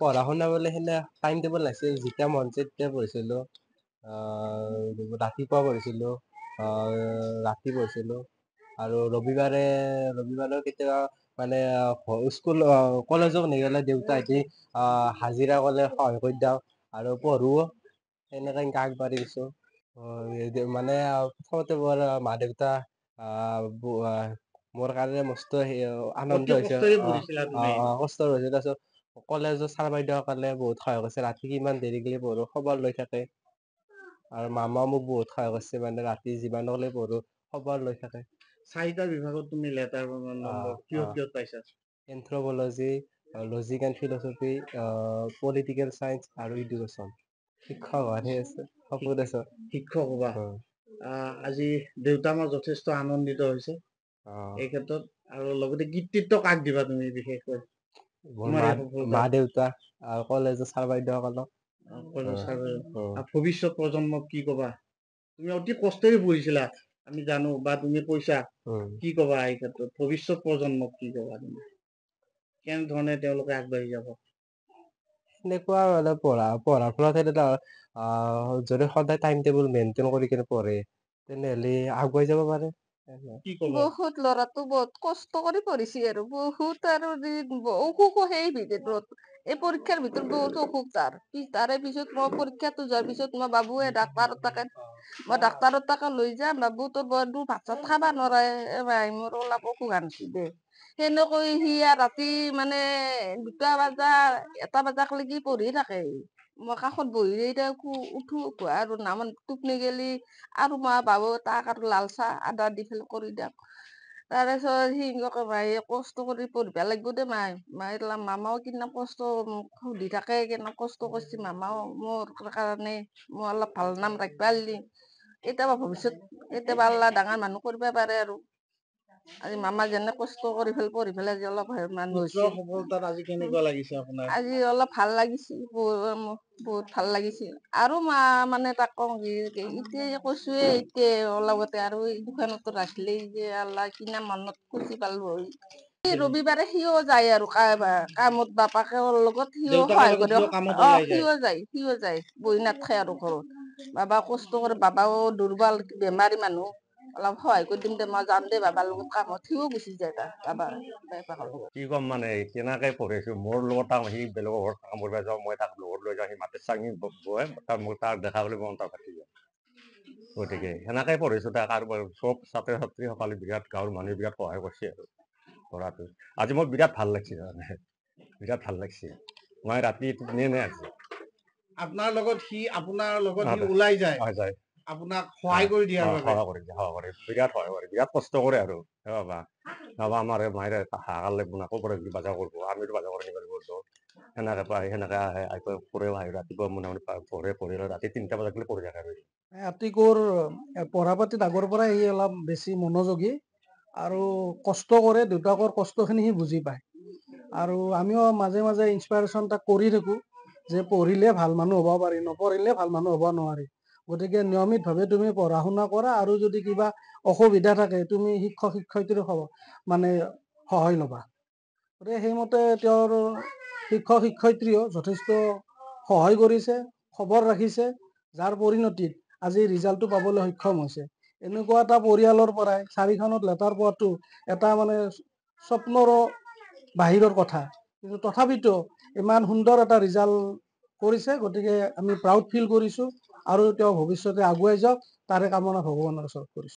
পঢ়া শুনা বোলে সেনে টাইম টেবল নাছিল, যেতিয়া মন যায় তেতিয়া পঢ়িছিলোঁ। ৰাতিপুৱা পঢ়িছিলোঁ, ৰাতি পঢ়িছিলোঁ আৰু ৰবিবাৰেও কেতিয়াবা মানে স্কুল কলেজত নগ'লে দেউতাহঁতি হাজিৰা ক'লে সহায় কৰি দিওঁ আৰু পঢ়োঁ। সেনেকে আগবাঢ়ি গৈছোঁ। মানে প্ৰথমতে মোৰ মা দেউতা মোৰ কাৰণে মস্ত আনন্দ অতি হৈছে। কষ্টেৰে পঢ়িছিলা তুমি। কষ্ট হৈছে। তাৰপিছত কলেজৰ ছাৰ বাইদেউসকলে বহুত সহায় কৰিছে। ৰাতি কিমান দেৰিলৈকে পঢ়ো খবৰ লৈ থাকে আৰু মামাও মোক বহুত সহায় কৰিছে, মানে ৰাতি যিমানলৈ পঢ়ো খবৰ লৈ থাকে। 4টা বিভাগত তুমি লেটাৰ নম্বৰ কিহত পাইছা? Anthropology, logic and philosophy, political science আৰু এডুকেশ্যন। শিক্ষক হোৱাৰহে আছে, সপোন আছে। শিক্ষক হবা। আজি দেউতা মই যথেষ্ট আনন্দিত হৈছে এই ক্ষেত্ৰত, আৰু লগতে কৃতিত্ব কাক দিবা তুমি বিশেষকৈ? মোৰ তোমাৰ মা এই সফলতা মা দেউতা আৰু কলেজৰ ছাৰ বাইদেউসকলক। ভৱিষ্যত প্ৰজন্মক কি কবা? তুমি অতি কষ্টেৰে পঢ়িছিলা আমি জানো, বা তুমি কৈছা, কি কবা এই ক্ষেত্ৰত? ভৱিষ্যত প্ৰজন্মক কি কবা তুমি? কেনেধৰণে তেওঁলোকে আগবাঢ়ি যাব? সেনেকুৱা মানে পঢ়াৰ ফলত যদি সদায় টাইম টেবুল মেইনটেইন কৰি কিনে পঢ়ে তেনেহ'লে আগুৱাই যাব পাৰে। বহুত ল'ৰাটো বহুত কষ্ট কৰি পঢ়িছে আৰু বহুত, আৰু অসুখো সেই ভিতৰত, এই পৰীক্ষাৰ ভিতৰত বহুত অসুখ তাৰে পিছত মই পৰীক্ষাটো যোৱাৰ পিছত মই বাবুয়ে মই ডাক্তৰৰ তাকে লৈ যাম, বাবু তোৰ বৰটো ভাত চাত খাবা নোৱাৰে, মোৰ অলপ অসুখ আনিছে দে। সেনেকৈ সি ৰাতি মানে 2টা বজা 1টা বজালৈকে পঢ়ি থাকে। মই কাষত বহি উঠো আৰু নামান টোপনি গেলি আৰু মই বাবু তাক আৰু লাল চাহ আদা দি পেলাই কৰি দিওঁ। তাৰপিছত সি মায়ে কষ্ট কৰি পঢ়িব লাগিব দে মায়ে মামাও কিমান কষ্ট সুধি থাকে, কিমান কষ্ট কৰিছে মামাও মোৰ কাৰণে, মই অলপ ভাল নাম ৰাখিব পাৰিলি। কেতিয়াবা ভৱিষ্যত কেতিয়াবা আল্লাহ ডাঙৰ মানুহ কৰিব পাৰে আৰু। আজি মামা যেনে কষ্ট কৰি পঢ়ি পেলাই আজি অলপ মানুহ হৈছে। সফলতাত আজি কেনেকুৱা লাগিছে আপোনাৰ? আজি অলপ ভাল লাগিছিল, বহুত ভাল লাগিছিল। আৰু মানে তাক কওঁ কি এতিয়া কৈছোয়ে এতিয়া অলপতে আৰু এই দোকানতো ৰাখিলেই যে আল্লাহ কিনা মনত খুচি পালো হয়। ৰবিবাৰে সিও যায় আৰু কামত বাপাকৰ লগত সিও দেউতাকৰ সহায় লগত কৰে। সিও কামত ওলাই যায়। সিও যায় বহি নাথাকে আৰু ঘৰত। বাবা কষ্ট কৰে, বাবাও দুৰ্বল বেমাৰী মানুহ, অলপ সহায় কৰি দিম দে, মই যাম দে বাবাৰ লগত কামত। সিও গুচি যায় বাবাকৰ লগত। কি ক'ম মানে কেনেকে পঢ়িছো, মোৰ লগত সি বেলেগৰ ঘৰত কাম কৰিব যাওঁ, মই তাক লগত লৈ যাওঁ, সি মাটি চাঙি বহে, তাক দেখা বুলি মই তাক পাতি যাওঁ। গতিকে সেনেকে পঢ়িছো তাক, আৰু চব ছাত্ৰ ছাত্ৰীসকলে বিৰাট গাঁৱৰ মানুহে বিৰাট সহায় কৰিছে আৰু পঢ়াটো। আজি মোৰ বিৰাট ভাল লাগিছে, মানে বিৰাট ভাল লাগিছে। মই ৰাতি টোপনিয়ে নাই আজি। আপোনাৰ লগত সি ওলাই যায়, আপোনাক সহায় কৰি দিয়াৰ বাবে। সহায় কৰে, বিৰাট সহায় কৰে, বিৰাট কষ্ট কৰে আৰু আমাৰ মায়েৰে হাহাকাৰ লাগিব না, ক'ৰ বজাৰ কৰিব, আমিতো বজাৰ কৰি নিব লাগিব। সেনেকে পাই সেনেকে আহে পঢ়েও আহে, ৰাতিপুৱা পঢ়ে ৰাতি 3টা বজালৈকে পঢ়ি থাকে আৰু। আতিকুৰ পঢ়া পাতিত আগৰ পৰাই সি অলপ বেছি মনোযোগী আৰু কষ্ট কৰে, দেউতাকৰ কষ্টখিনি সি বুজি পায়। আৰু আমিও মাজে মাজে ইনস্পাইৰেশ্যন তাক কৰি থাকো যে পঢ়িলে ভাল মানুহ হ'ব পাৰি, নপঢ়িলে ভাল মানুহ হ'ব নোৱাৰি। গতিকে নিয়মিতভাৱে তুমি পঢ়া শুনা কৰা, আৰু যদি কিবা অসুবিধা থাকে তুমি শিক্ষক শিক্ষয়িত্ৰীৰ মানে সহায় ল'বা। গতিকে সেইমতে তেওঁৰ শিক্ষক শিক্ষয়িত্ৰীও যথেষ্ট সহায় কৰিছে, খবৰ ৰাখিছে, যাৰ পৰিণতিত আজি ৰিজাল্টটো পাবলৈ সক্ষম হৈছে। এনেকুৱা এটা পৰিয়ালৰ পৰাই 4খনত লেটাৰ পোৱাটো এটা মানে স্বপ্নৰো বাহিৰৰ কথা, কিন্তু তথাপিতো ইমান সুন্দৰ এটা ৰিজাল্ট কৰিছে। গতিকে আমি প্ৰাউড ফিল কৰিছো, আৰু তেওঁ ভৱিষ্যতে আগুৱাই যাওক তাৰে কামনা ভগৱানৰ ওচৰত কৰিছো।